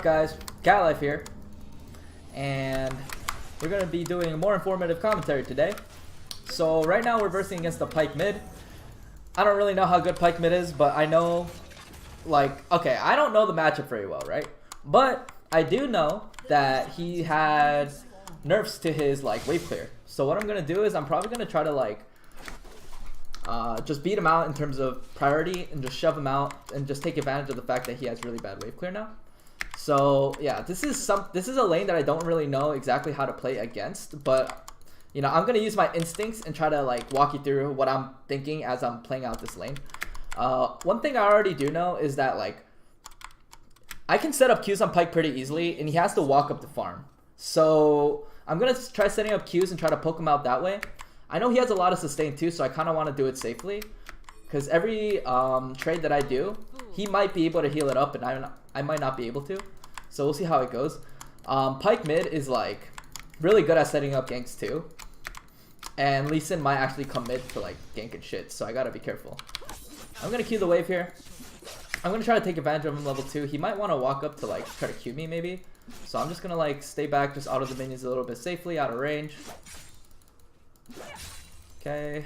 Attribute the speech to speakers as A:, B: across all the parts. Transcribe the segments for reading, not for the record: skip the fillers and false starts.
A: guys? Katlife here, and we're going to be doing a more informative commentary today. So right now we're versing against the Pyke mid. I don't really know how good Pyke mid is, but I know, okay, I don't know the matchup very well, right? But I do know that he had nerfs to his wave clear. So what I'm going to do is I'm probably going to try to just beat him out in terms of priority and just shove him out and just take advantage of the fact that he has really bad wave clear now. So yeah, this is a lane that I don't really know exactly how to play against, but you know, I'm gonna use my instincts and try to walk you through what I'm thinking as I'm playing out this lane. One thing I already do know is that I can set up Qs on Pyke pretty easily, and he has to walk up the farm. So I'm gonna try setting up Qs and try to poke him out that way. I know he has a lot of sustain too, so I kind of want to do it safely, because every trade that I do, he might be able to heal it up, and I might not be able to. So we'll see how it goes. Pyke mid is really good at setting up ganks too, and Lee Sin might actually come mid for gank and shit, so I gotta be careful. I'm gonna Q the wave here. I'm gonna try to take advantage of him level 2. He might want to walk up to try to Q me maybe, so I'm just gonna stay back, just auto the minions a little bit safely, out of range. Okay.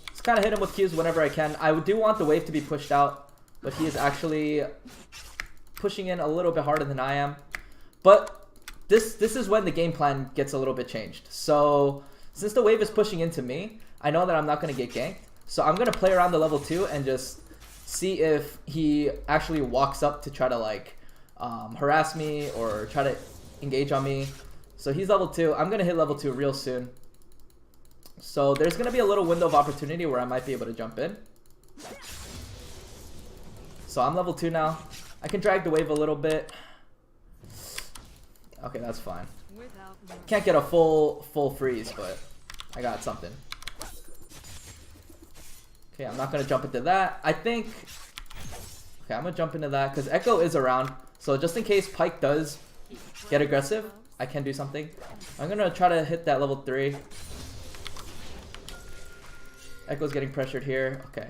A: Just kind of hit him with Qs whenever I can. I do want the wave to be pushed out, but he is actually pushing in a little bit harder than I am. But this is when the game plan gets a little bit changed. So since the wave is pushing into me, I know that I'm not going to get ganked. So I'm going to play around the level 2 and just see if he actually walks up to try to harass me or try to engage on me. So he's level 2. I'm going to hit level 2 real soon. So there's going to be a little window of opportunity where I might be able to jump in. So I'm level 2 now. I can drag the wave a little bit. Okay, that's fine. Can't get a full freeze, but I got something. Okay, I'm not going to jump into that. I think... Okay, I'm going to jump into that because Echo is around. So just in case Pyke does get aggressive, I can do something. I'm going to try to hit that level 3. Echo's getting pressured here. Okay.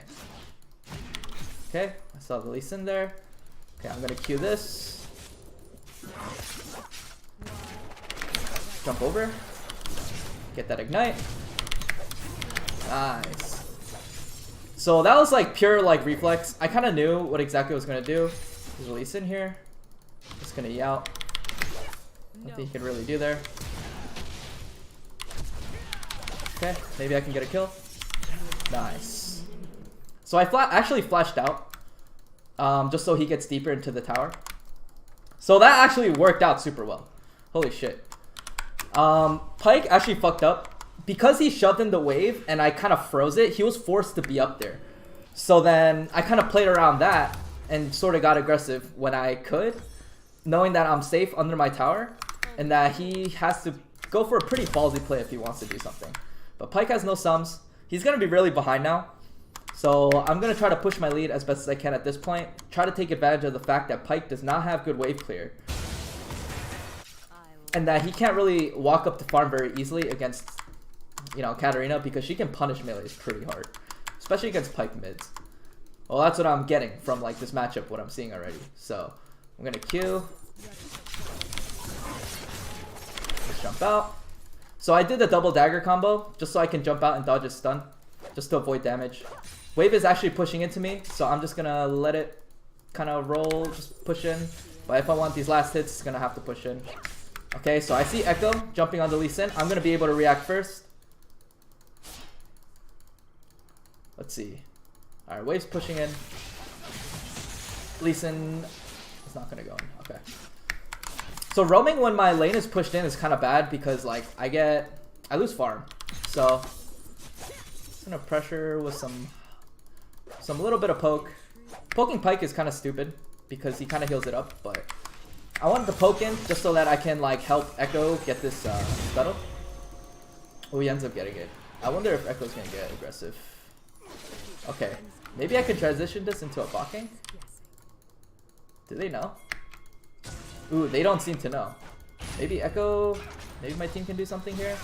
A: Okay, I saw the Lee Sin there. Okay, I'm going to Q this. Jump over. Get that ignite. Nice. So that was pure reflex. I kind of knew what exactly I was going to do. There's a Lee Sin here. Just going to Yi out. Nothing he can really do there. Okay, maybe I can get a kill. Nice. So I actually flashed out, just so he gets deeper into the tower. So that actually worked out super well. Holy shit. Pyke actually fucked up. Because he shoved in the wave and I kind of froze it, he was forced to be up there. So then I kind of played around that and sort of got aggressive when I could, knowing that I'm safe under my tower and that he has to go for a pretty ballsy play if he wants to do something. But Pyke has no sums. He's going to be really behind now. So I'm going to try to push my lead as best as I can at this point. Try to take advantage of the fact that Pyke does not have good wave clear. And that he can't really walk up the farm very easily against, you know, Katarina, because she can punish melees pretty hard. Especially against Pyke mids. Well, that's what I'm getting from this matchup, what I'm seeing already. So I'm going to Q. Just jump out. So I did the double dagger combo just so I can jump out and dodge his stun, just to avoid damage. Wave is actually pushing into me, so I'm just gonna let it kind of roll, just push in. But if I want these last hits, it's gonna have to push in. Okay, so I see Echo jumping on the Lee Sin. I'm gonna be able to react first. Let's see. Alright, Wave's pushing in. Lee Sin is not gonna go in. Okay. So roaming when my lane is pushed in is kind of bad because I lose farm. So just gonna pressure with some little bit of poke. Poking Pyke is kind of stupid because he kind of heals it up, but I wanted to poke in just so that I can help Echo get this scuttle. Oh, he ends up getting it. I wonder if Echo's gonna get aggressive. Okay, maybe I could transition this into a bot gank. Do they know? Ooh, they don't seem to know. Maybe Echo... Maybe my team can do something here.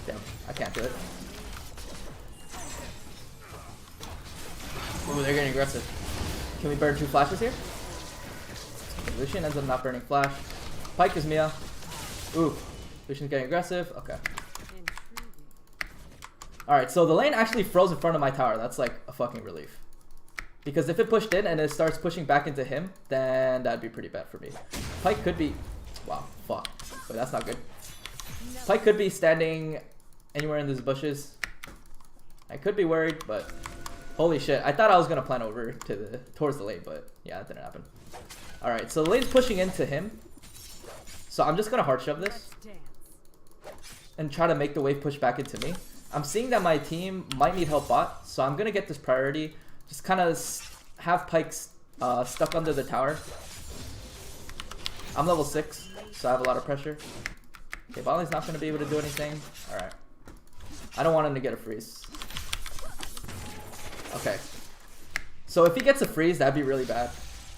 A: Damn, I can't do it. Ooh, they're getting aggressive. Can we burn 2 flashes here? Lucian ends up not burning flash. Pyke is Mia. Ooh, Lucian's getting aggressive. Okay. Alright, so the lane actually froze in front of my tower. That's like a fucking relief. Because if it pushed in and it starts pushing back into him, then that'd be pretty bad for me. Pyke could be... Wow, fuck. Wait, that's not good. Pyke could be standing anywhere in these bushes. I could be worried, but... Holy shit, I thought I was going to plan over to towards the lane, but yeah, that didn't happen. Alright, so the lane's pushing into him. So I'm just going to hard shove this. And try to make the wave push back into me. I'm seeing that my team might need help bot, so I'm going to get this priority. Just kind of have Pyke stuck under the tower. I'm level 6, so I have a lot of pressure. Okay, Volley's not going to be able to do anything. Alright. I don't want him to get a freeze. Okay. So if he gets a freeze, that'd be really bad.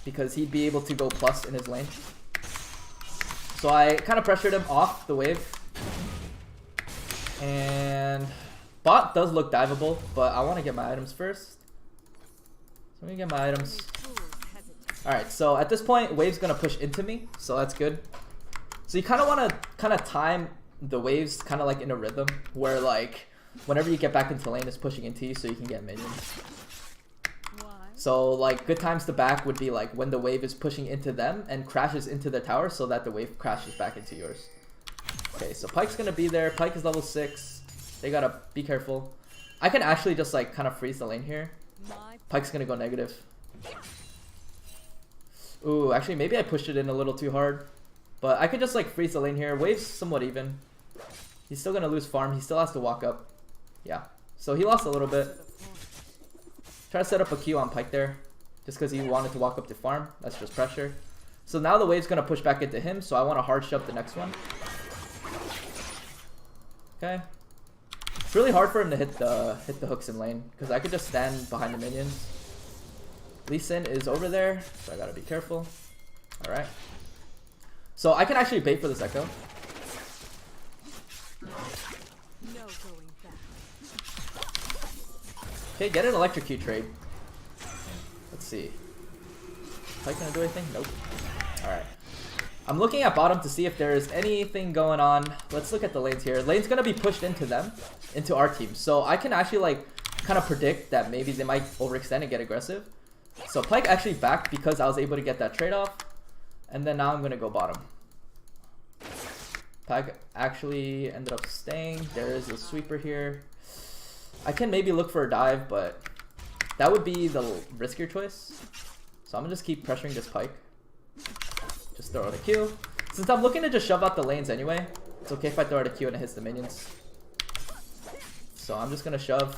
A: Because he'd be able to go plus in his lane. So I kind of pressured him off the wave. And bot does look diveable, but I want to get my items first. So let me get my items. Alright, so at this point, wave's going to push into me, so that's good. So you kind of want to time the waves kind of like in a rhythm, where like, whenever you get back into lane, it's pushing into you so you can get minions. So like, good times to back would be like when the wave is pushing into them and crashes into the tower so that the wave crashes back into yours. Okay, so Pyke's going to be there. Pyke is level 6. They got to be careful. I can actually just like kind of freeze the lane here. Pyke's going to go negative. Ooh, actually maybe I pushed it in a little too hard. But I could just like freeze the lane here. Wave's somewhat even. He's still going to lose farm. He still has to walk up. Yeah. So he lost a little bit. Try to set up a Q on Pyke there. Just because he wanted to walk up to farm. That's just pressure. So now the wave's going to push back into him. So I want to hard shove the next one. Okay. It's really hard for him to hit the hooks in lane. Because I could just stand behind the minions. Lee Sin is over there. So I got to be careful. Alright. So I can actually bait for this echo. Okay, get an electrocute trade. Let's see. Pyke gonna do anything? Nope. Alright. I'm looking at bottom to see if there's anything going on. Let's look at the lanes here. Lane's gonna be pushed into them, into our team. So I can actually like kind of predict that maybe they might overextend and get aggressive. So Pyke actually backed because I was able to get that trade off. And then now I'm gonna go bottom. Pyke actually ended up staying. There is a sweeper here. I can maybe look for a dive, but that would be the riskier choice. So I'm gonna just keep pressuring this Pyke. Just throw out a Q. Since I'm looking to just shove out the lanes anyway, it's okay if I throw out a Q and it hits the minions. So I'm just gonna shove.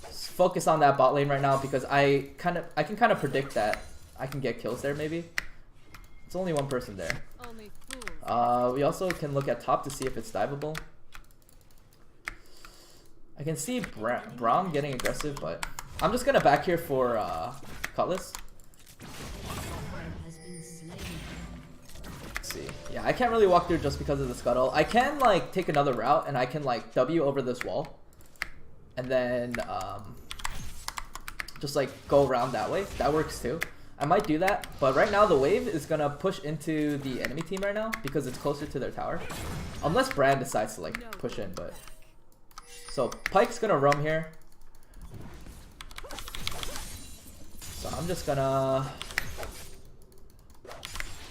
A: Just focus on that bot lane right now because I can kind of predict that I can get kills there maybe. It's only one person there. We also can look at top to see if it's diveable. I can see Braum getting aggressive, but I'm just gonna back here for Cutlass. Let's see. Yeah, I can't really walk through just because of the scuttle. I can like take another route and I can like W over this wall, and then just like go around that way. That works too. I might do that, but right now the wave is gonna push into the enemy team right now because it's closer to their tower, unless Brand decides to like push in, but. So Pyke's gonna roam here. So I'm just gonna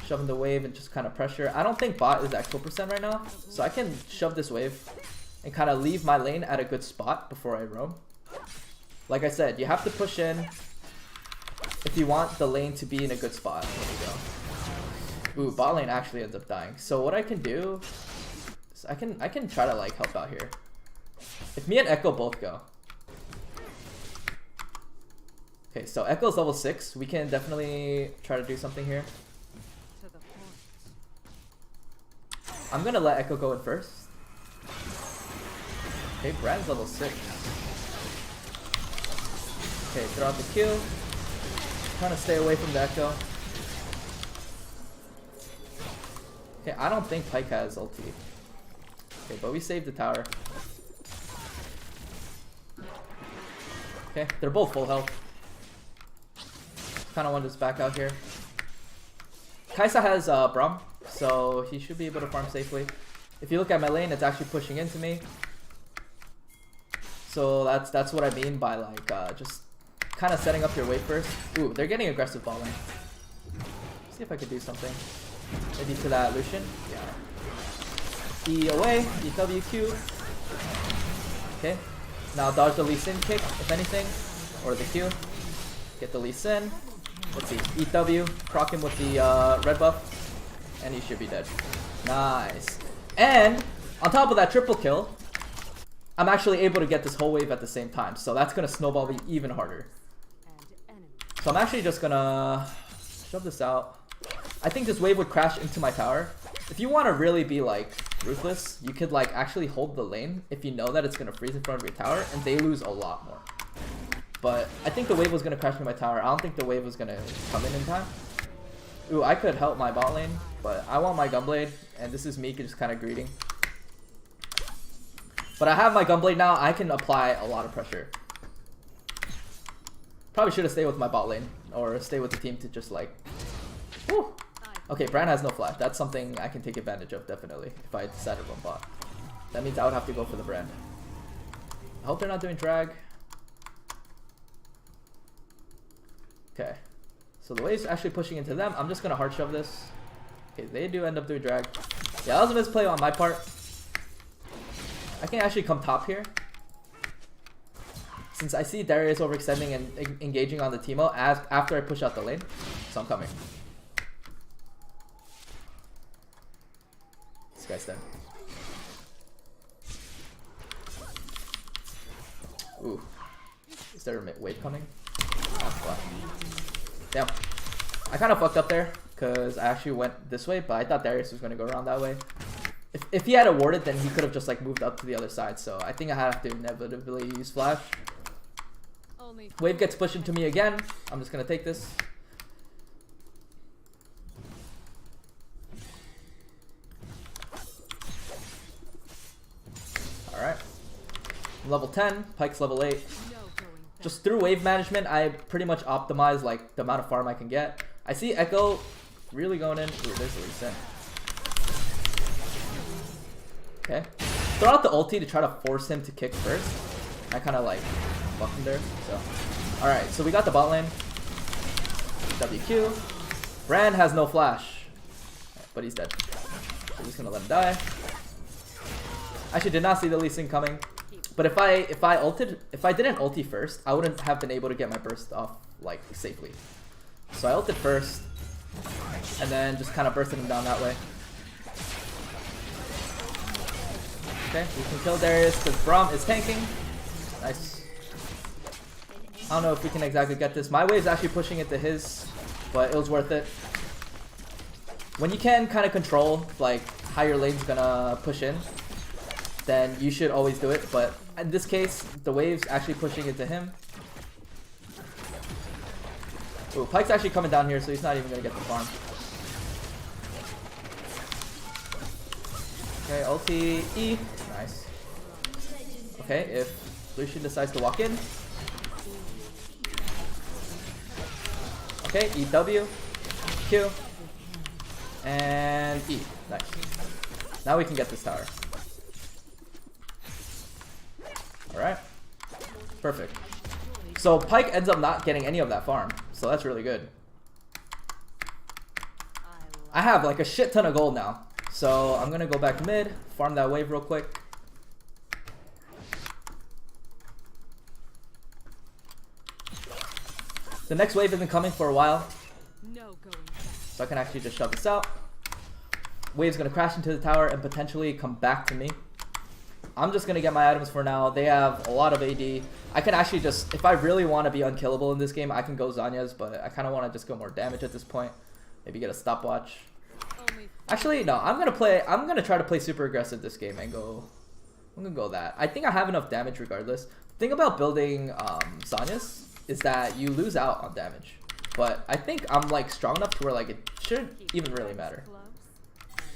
A: shove in the wave and just kind of pressure. I don't think bot is at kill percent right now, so I can shove this wave and kind of leave my lane at a good spot before I roam. Like I said, you have to push in if you want the lane to be in a good spot. There we go. Ooh, bot lane actually ends up dying. So what I can do is I can try to like help out here. If me and Echo both go. Okay, so Echo's level 6. We can definitely try to do something here. I'm gonna let Echo go in first. Okay, Brand's level 6. Okay, throw out the Q. Trying to stay away from the Echo. Okay, I don't think Pyke has ulti. Okay, but we saved the tower. Okay, they're both full health. Kind of want to just back out here. Kai'Sa has Braum, so he should be able to farm safely. If you look at my lane, it's actually pushing into me. So that's what I mean by like just kind of setting up your wave first. Ooh, they're getting aggressive ball lane. See if I could do something. Maybe to that Lucian. Yeah. E away, EWQ. Okay. Now dodge the Lee Sin kick, if anything. Or the Q. Get the Lee Sin. Let's see. EW. Proc him with the red buff. And he should be dead. Nice. And on top of that triple kill, I'm actually able to get this whole wave at the same time. So that's going to snowball me even harder. So I'm actually just going to shove this out. I think this wave would crash into my tower. If you want to really be like ruthless, you could like actually hold the lane if you know that it's going to freeze in front of your tower, and they lose a lot more. But I think the wave was going to crash into my tower. I don't think the wave was going to come in time. Ooh, I could help my bot lane, but I want my Gunblade, and this is me just kind of greeting. But I have my Gunblade now. I can apply a lot of pressure. Probably should have stayed with my bot lane, or stay with the team to just like... Woo. Okay, Bran has no flash. That's something I can take advantage of, definitely, if I decide to run bot. That means I would have to go for the Bran. I hope they're not doing drag. Okay. So the wave's actually pushing into them. I'm just going to hard shove this. Okay, they do end up doing drag. Yeah, that was a misplay on my part. I can actually come top here. Since I see Darius overextending and engaging on the Teemo after I push out the lane. So I'm coming. This guy's dead. Ooh. Is there a wave coming? Damn. I kind of fucked up there because I actually went this way, but I thought Darius was going to go around that way. If he had a warded, then he could have just like moved up to the other side. So I think I have to inevitably use flash. Wave gets pushed into me again. I'm just going to take this. Alright. Level 10. Pyke's level 8. Just through wave management, I pretty much optimize like the amount of farm I can get. I see Echo really going in. Ooh, there's a Lee Sin. Okay. Throw out the ulti to try to force him to kick first. I kind of like fucked him there. So, alright, so we got the bot lane. WQ. Bran has no flash, but he's dead. So we're just gonna let him die. Actually, did not see the Lee Sin coming. But if I didn't ulti first, I wouldn't have been able to get my burst off like safely. So I ulted first, and then just kind of bursted him down that way. Okay, we can kill Darius because Braum is tanking. Nice. I don't know if we can exactly get this. My wave's actually pushing into his, but it was worth it. When you can kind of control like how your lane's gonna push in, then you should always do it. But in this case, the wave's actually pushing into him. Ooh, Pyke's actually coming down here, so he's not even gonna get the farm. Okay, ulti E. Nice. Okay, if Lucian decides to walk in. Okay, EW, Q, and E. Nice. Now we can get this tower. Alright. Perfect. So Pyke ends up not getting any of that farm. So that's really good. I have like a shit ton of gold now. So I'm going to go back mid, farm that wave real quick. The next wave isn't coming for a while. So I can actually just shove this out. Wave's going to crash into the tower and potentially come back to me. I'm just going to get my items for now. They have a lot of AD. I can actually just, if I really want to be unkillable in this game, I can go Zanya's, but I kind of want to just go more damage at this point. Maybe get a stopwatch. Actually, no, I'm going to try to play super aggressive this game and go, I'm going to go that. I think I have enough damage regardless. The thing about building Zanya's is that you lose out on damage. But I think I'm like strong enough to where like it shouldn't even really matter.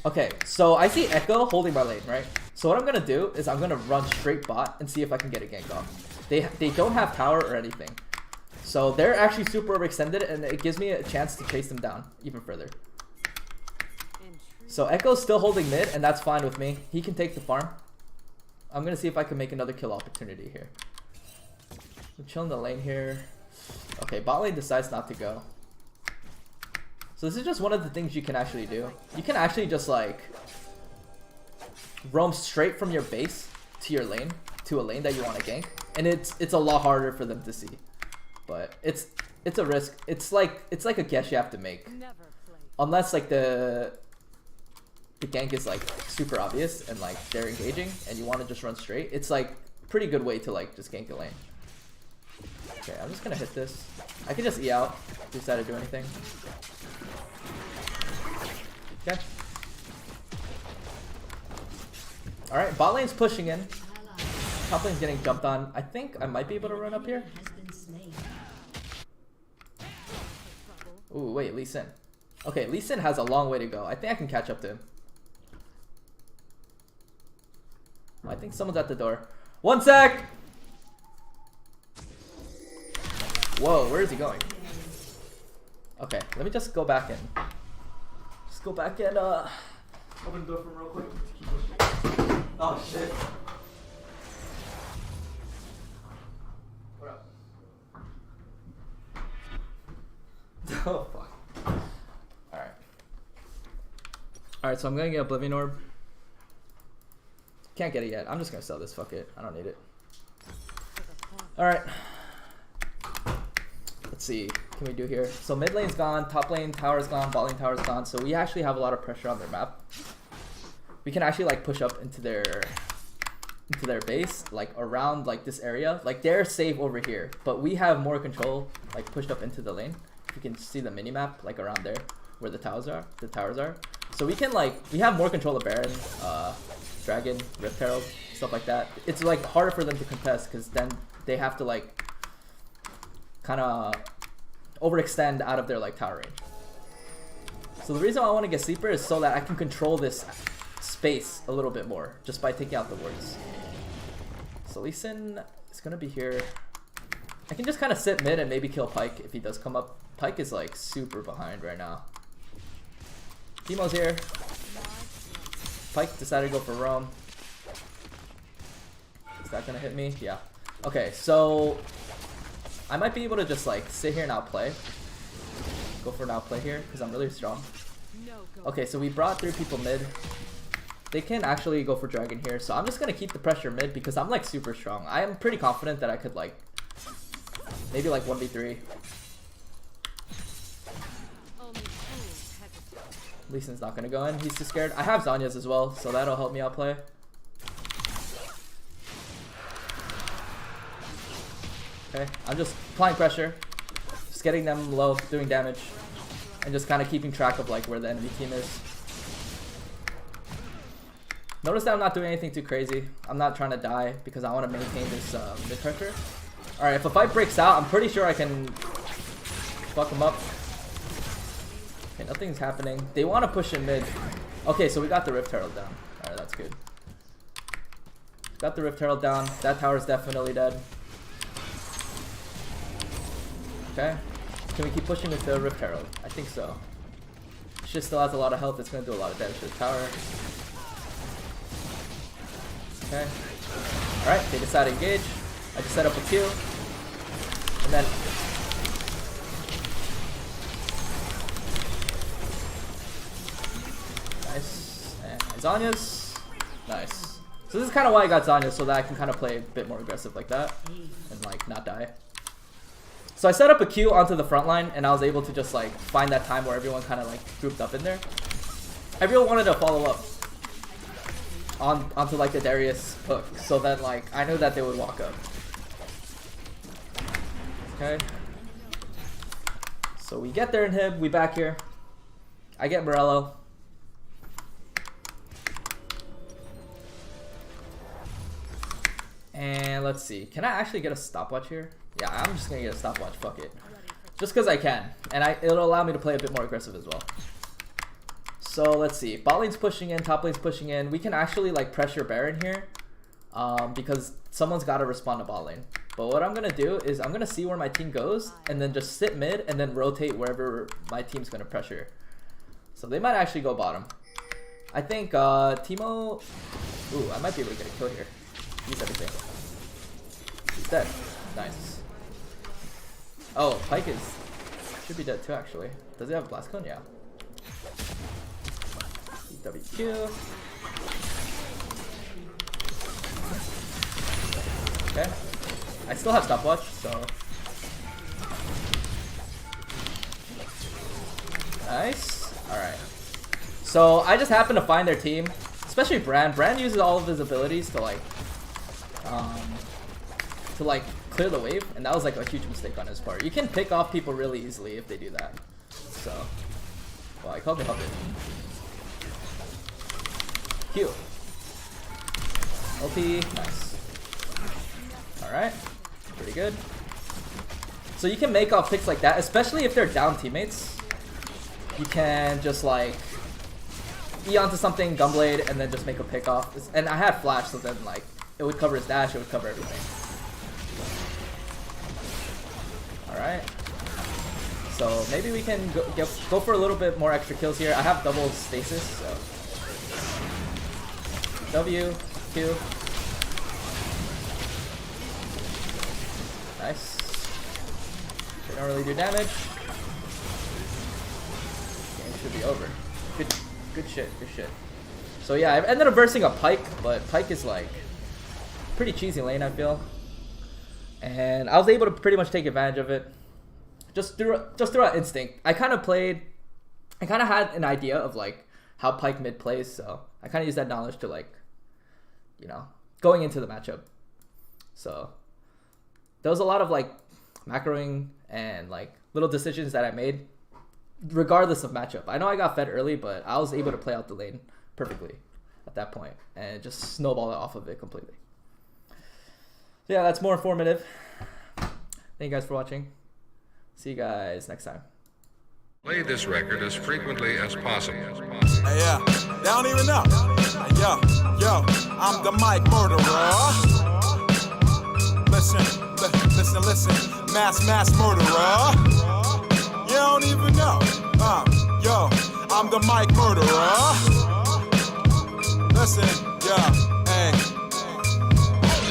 A: Okay, so I see Echo holding my lane, right? So what I'm going to do is I'm going to run straight bot and see if I can get a gank off. They don't have tower or anything. So they're actually super overextended, and it gives me a chance to chase them down even further. So Echo's still holding mid, and that's fine with me. He can take the farm. I'm gonna see if I can make another kill opportunity here. I'm chilling the lane here. Okay, bot lane decides not to go. So this is just one of the things you can actually do. You can actually just like roam straight from your base to your lane, to a lane that you want to gank, and it's a lot harder for them to see. But it's a risk. It's like a guess you have to make. Unless like the gank is like super obvious and like they're engaging and you want to just run straight. It's like pretty good way to like just gank the lane. Okay, I'm just gonna hit this. I can just E out, decide to do anything. Okay. Alright, bot lane's pushing in. Top lane's getting jumped on. I think I might be able to run up here. Ooh, wait, Lee Sin. Okay, Lee Sin has a long way to go. I think I can catch up to him. I think someone's at the door. 1 sec! Whoa, where is he going? Okay, let me just go back in. Just go back and open the door for him real quick. Oh shit. What up? Oh fuck. Alright. Alright, so I'm gonna get Oblivion Orb. Can't get it yet. I'm just gonna sell this. Fuck it. I don't need it. Alright. Let's see. What can we do here? So mid lane's gone, top lane tower's gone, bot lane tower's gone. So we actually have a lot of pressure on their map. We can actually like push up into their base, like around like this area. Like they're safe over here, but we have more control, like pushed up into the lane. You can see the mini map like around there where the towers are. So we can like we have more control of Baron, Dragon, Rift Herald, stuff like that. It's like harder for them to contest because then they have to like kind of overextend out of their like tower range. So the reason why I want to get Sleeper is so that I can control this space a little bit more just by taking out the wards. So Lee Sin is gonna be here. I can just kind of sit mid and maybe kill Pyke if he does come up. Pyke is like super behind right now. Teemo's here. Pyke decided to go for roam. Is that gonna hit me? Yeah. Okay, so I might be able to just like sit here and outplay. Go for an outplay here because I'm really strong. Okay, so we brought 3 people mid. They can actually go for dragon here, so I'm just gonna keep the pressure mid because I'm like super strong. I am pretty confident that I could like maybe like 1v3. Lee Sin's not gonna go in. He's too scared. I have Zanya's as well, so that'll help me outplay. Okay, I'm just applying pressure, just getting them low, doing damage, and just kind of keeping track of like where the enemy team is. Notice that I'm not doing anything too crazy. I'm not trying to die because I want to maintain this mid pressure. Alright, if a fight breaks out, I'm pretty sure I can fuck them up. Okay, nothing's happening. They want to push in mid. Okay, so we got the Rift Herald down. Alright, that's good. Got the Rift Herald down. That tower's definitely dead. Okay. Can we keep pushing with the Rift Herald? I think so. Shit still has a lot of health. It's going to do a lot of damage to the tower. Okay. Alright, they decide to engage. I just set up a Q. And then... Nice. And Zanya's. Nice. So this is kind of why I got Zanya, so that I can kind of play a bit more aggressive like that. And like, not die. So I set up a Q onto the front line, and I was able to just like find that time where everyone kind of like grouped up in there. Everyone wanted to follow up onto like the Darius hook, so that like I knew that they would walk up. Okay. So we get their inhib, we back here. I get Morello. And let's see, can I actually get a stopwatch here? Yeah, I'm just gonna get a stopwatch, fuck it. Just because I can, and it'll allow me to play a bit more aggressive as well. So let's see, bot lane's pushing in, top lane's pushing in. We can actually like pressure Baron here, because someone's got to respond to bot lane. But what I'm gonna do is I'm gonna see where my team goes and then just sit mid and then rotate wherever my team's gonna pressure. So they might actually go bottom. I think Teemo. Ooh, I might be able to get a kill here. Use everything. He's dead. Nice. Oh, Pyke should be dead too actually. Does he have a blast cone? Yeah. WQ. Okay. I still have stopwatch, so. Nice. Alright. So I just happened to find their team, especially Brand. Brand uses all of his abilities to like clear the wave, and that was like a huge mistake on his part. You can pick off people really easily if they do that. So, well, I called it help it. Q. LP, nice. Alright, pretty good. So you can make off picks like that, especially if they're down teammates. You can just like E onto something, Gunblade, and then just make a pick off. And I had flash, so then like it would cover his dash, it would cover everything. Alright. So maybe we can go for a little bit more extra kills here. I have double stasis, so. W, Q. Nice. They don't really do damage. Game should be over. Good shit, good shit. So yeah, I ended up versing a Pyke, but Pyke is like pretty cheesy lane, I feel. And I was able to pretty much take advantage of it. Just through instinct. I kind of had an idea of like how Pyke mid plays, so I kind of used that knowledge to like, you know, going into the matchup. So there was a lot of like macroing and like little decisions that I made regardless of matchup. I know I got fed early, but I was able to play out the lane perfectly at that point and just snowball it off of it completely. So yeah, that's more informative. Thank you guys for watching. See you guys next time.
B: Play this record as frequently as possible.
C: Hey, yeah, they don't even know. Hey, yo, I'm the mic murderer. Listen, mass murderer. You don't even know. Yo, I'm the mic murderer. Listen, yeah.